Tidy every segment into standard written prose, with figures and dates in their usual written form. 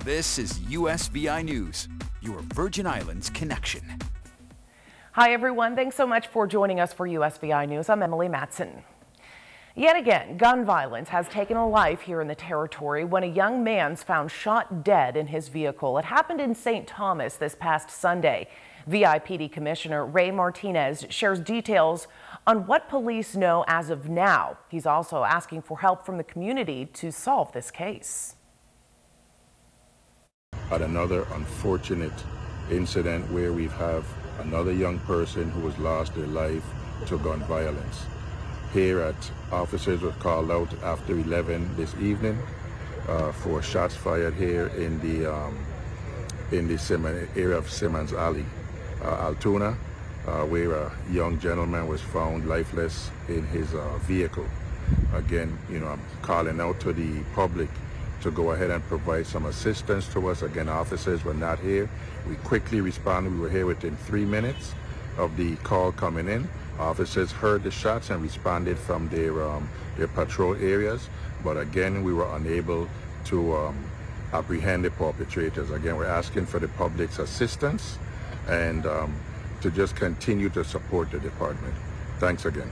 This is USVI News, your Virgin Islands connection. Hi everyone, thanks so much for joining us for USVI News. I'm Emily Matson. Yet again, gun violence has taken a life here in the territory when a young man's found shot dead in his vehicle. It happened in St. Thomas this past Sunday. VIPD Commissioner Ray Martinez shares details on what police know as of now. He's also asking for help from the community to solve this case. At another unfortunate incident where we have another young person who has lost their life to gun violence. Here at officers were called out after 11 this evening for shots fired here in the area of Simmons Alley, Altoona, where a young gentleman was found lifeless in his vehicle. Again, I'm calling out to the public to go ahead and provide some assistance to us. Again, officers were not here. We quickly responded. We were here within 3 minutes of the call coming in. Officers heard the shots and responded from their patrol areas, but again, we were unable to apprehend the perpetrators. Again, we're asking for the public's assistance and to just continue to support the department. Thanks again.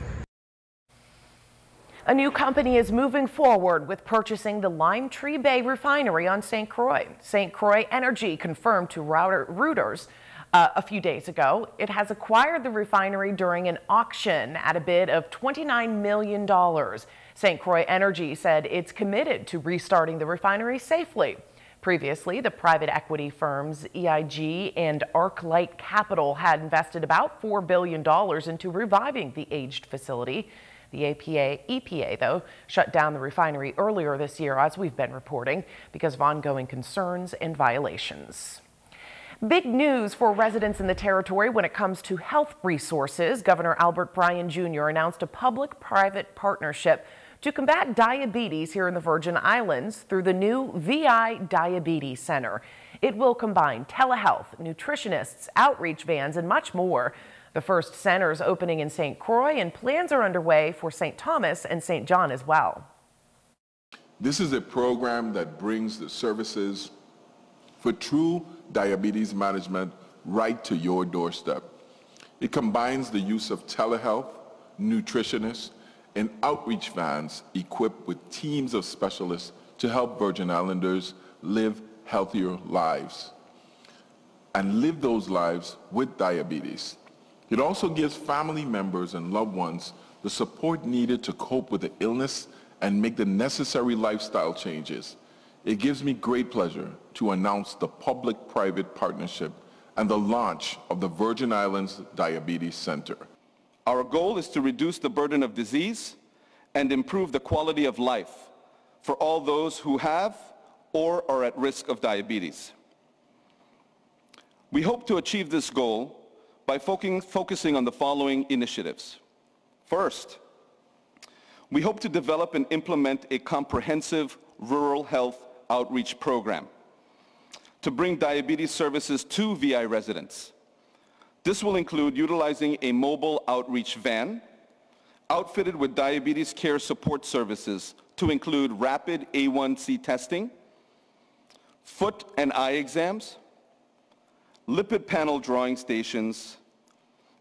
A new company is moving forward with purchasing the Lime Tree Bay refinery on St. Croix. St. Croix Energy confirmed to Reuters a few days ago it has acquired the refinery during an auction at a bid of $29 million. St. Croix Energy said it's committed to restarting the refinery safely. Previously, the private equity firms EIG and ArcLight Capital had invested about $4 billion into reviving the aged facility. The EPA, though, shut down the refinery earlier this year, as we've been reporting, because of ongoing concerns and violations. Big news for residents in the territory when it comes to health resources. Governor Albert Bryan Jr. announced a public-private partnership to combat diabetes here in the Virgin Islands through the new VI Diabetes Center. It will combine telehealth, nutritionists, outreach vans, and much more. The first center is opening in St. Croix, and plans are underway for St. Thomas and St. John as well. This is a program that brings the services for true diabetes management right to your doorstep. It combines the use of telehealth, nutritionists, and outreach vans equipped with teams of specialists to help Virgin Islanders live healthier lives and live those lives with diabetes. It also gives family members and loved ones the support needed to cope with the illness and make the necessary lifestyle changes. It gives me great pleasure to announce the public-private partnership and the launch of the Virgin Islands Diabetes Center. Our goal is to reduce the burden of disease and improve the quality of life for all those who have or are at risk of diabetes. We hope to achieve this goal by focusing on the following initiatives. First, we hope to develop and implement a comprehensive rural health outreach program to bring diabetes services to VI residents. This will include utilizing a mobile outreach van outfitted with diabetes care support services to include rapid A1C testing, foot and eye exams, lipid panel drawing stations,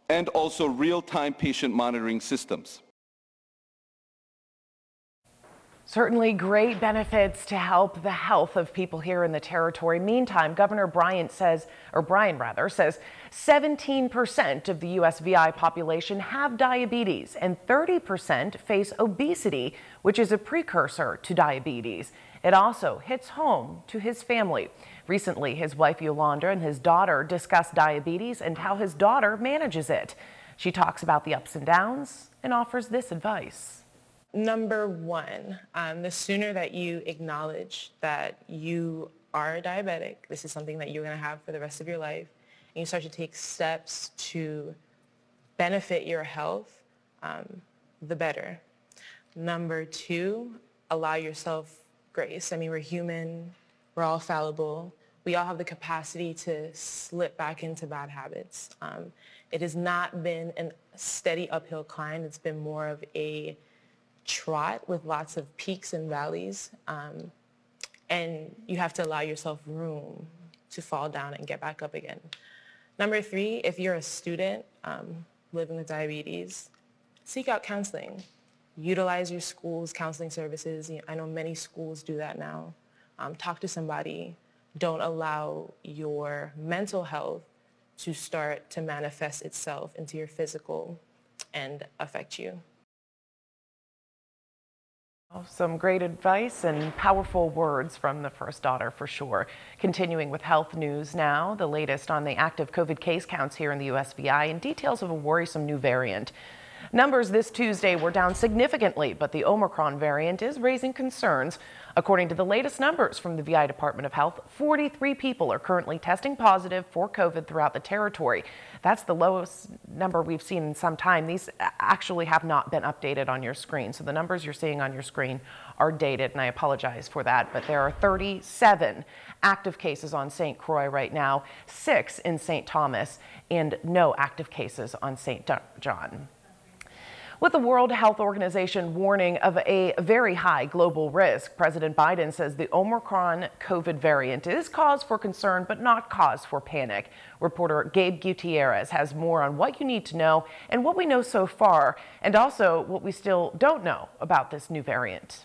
and also real-time patient monitoring systems. Certainly great benefits to help the health of people here in the territory. Meantime, Governor Bryan says 17% of the USVI population have diabetes and 30% face obesity, which is a precursor to diabetes. It also hits home to his family. Recently, his wife Yolanda and his daughter discussed diabetes and how his daughter manages it. She talks about the ups and downs and offers this advice. Number one, the sooner that you acknowledge that you are a diabetic, this is something that you're going to have for the rest of your life, and you start to take steps to benefit your health, the better. Number two, allow yourself grace. I mean, we're human, we're all fallible. We all have the capacity to slip back into bad habits. It has not been a steady uphill climb. It's been more of a trot with lots of peaks and valleys. and you have to allow yourself room to fall down and get back up again. Number 3, if you're a student living with diabetes, seek out counseling. Utilize your school's counseling services. I know many schools do that now. Talk to somebody. Don't allow your mental health to start to manifest itself into your physical and affect you. Some great advice and powerful words from the first daughter for sure. Continuing with health news now, the latest on the active COVID case counts here in the USVI and details of a worrisome new variant. Numbers this Tuesday were down significantly, but the Omicron variant is raising concerns. According to the latest numbers from the VI Department of Health, 43 people are currently testing positive for COVID throughout the territory. That's the lowest number we've seen in some time. These actually have not been updated on your screen, so the numbers you're seeing on your screen are dated, and I apologize for that. But there are 37 active cases on St. Croix right now, 6 in St. Thomas, and no active cases on St. John. With the World Health Organization warning of a very high global risk, President Biden says the Omicron COVID variant is cause for concern, but not cause for panic. Reporter Gabe Gutierrez has more on what you need to know and what we know so far, and also what we still don't know about this new variant.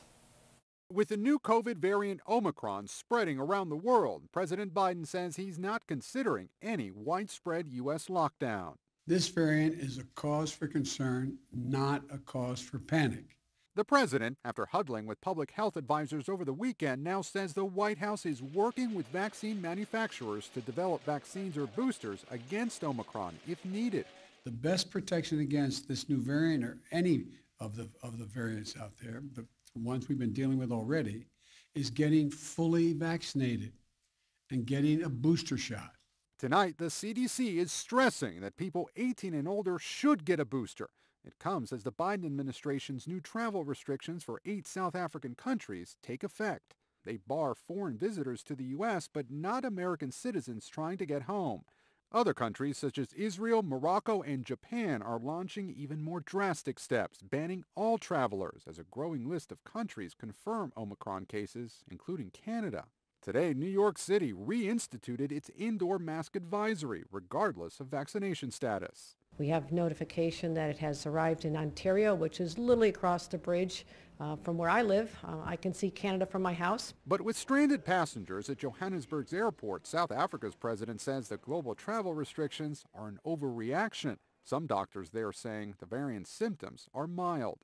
With the new COVID variant Omicron spreading around the world, President Biden says he's not considering any widespread U.S. lockdown. This variant is a cause for concern, not a cause for panic. The president, after huddling with public health advisors over the weekend, now says the White House is working with vaccine manufacturers to develop vaccines or boosters against Omicron if needed. The best protection against this new variant or any of the variants out there, the ones we've been dealing with already, is getting fully vaccinated and getting a booster shot. Tonight, the CDC is stressing that people 18 and older should get a booster. It comes as the Biden administration's new travel restrictions for 8 South African countries take effect. They bar foreign visitors to the U.S., but not American citizens trying to get home. Other countries such as Israel, Morocco, and Japan are launching even more drastic steps, banning all travelers as a growing list of countries confirm Omicron cases, including Canada. Today, New York City reinstituted its indoor mask advisory, regardless of vaccination status. We have notification that it has arrived in Ontario, which is literally across the bridge from where I live. I can see Canada from my house. But with stranded passengers at Johannesburg's airport, South Africa's president says the global travel restrictions are an overreaction. Some doctors there saying the variant's symptoms are mild.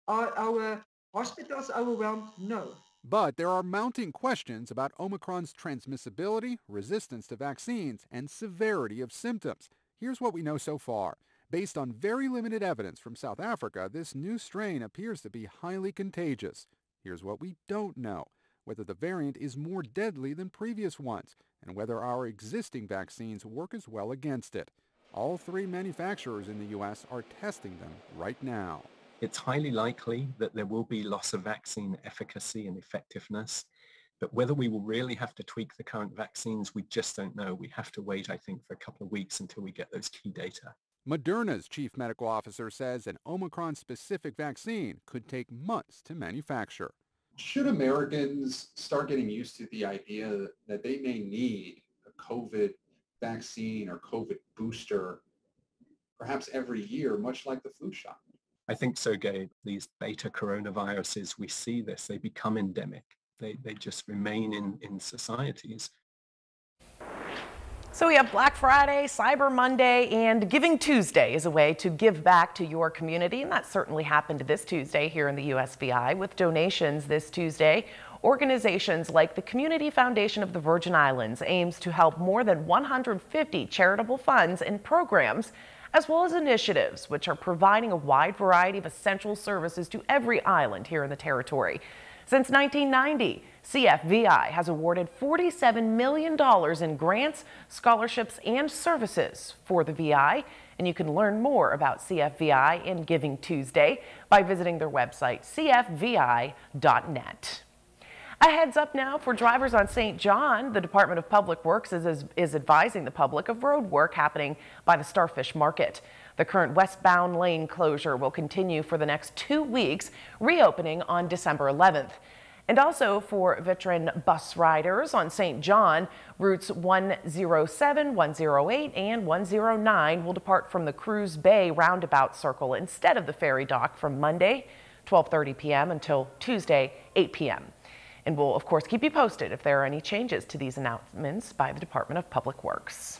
Are our hospitals overwhelmed? No. But there are mounting questions about Omicron's transmissibility, resistance to vaccines, and severity of symptoms. Here's what we know so far. Based on very limited evidence from South Africa, this new strain appears to be highly contagious. Here's what we don't know. Whether the variant is more deadly than previous ones, and whether our existing vaccines work as well against it. All 3 manufacturers in the U.S. are testing them right now. It's highly likely that there will be loss of vaccine efficacy and effectiveness, but whether we will really have to tweak the current vaccines, we just don't know. We have to wait, I think, for a couple of weeks until we get those key data. Moderna's chief medical officer says an Omicron-specific vaccine could take months to manufacture. Should Americans start getting used to the idea that they may need a COVID vaccine or COVID booster perhaps every year, much like the flu shot? I think so, Gabe. These beta coronaviruses, we see this, they become endemic. They just remain in societies. So we have Black Friday, Cyber Monday, and Giving Tuesday is a way to give back to your community, and that certainly happened this Tuesday here in the USVI with donations this Tuesday. Organizations like the Community Foundation of the Virgin Islands aims to help more than 150 charitable funds and programs, as well as initiatives which are providing a wide variety of essential services to every island here in the territory. Since 1990, CFVI has awarded $47 million in grants, scholarships, and services for the VI, and you can learn more about CFVI and Giving Tuesday by visiting their website, cfvi.net. A heads up now for drivers on St. John. The Department of Public Works is advising the public of road work happening by the Starfish Market. The current westbound lane closure will continue for the next 2 weeks, reopening on December 11th. And also for veteran bus riders on St. John, routes 107, 108, and 109 will depart from the Croix Bay roundabout circle instead of the ferry dock from Monday, 12:30 p.m. until Tuesday, 8 p.m. And we'll, of course, keep you posted if there are any changes to these announcements by the Department of Public Works.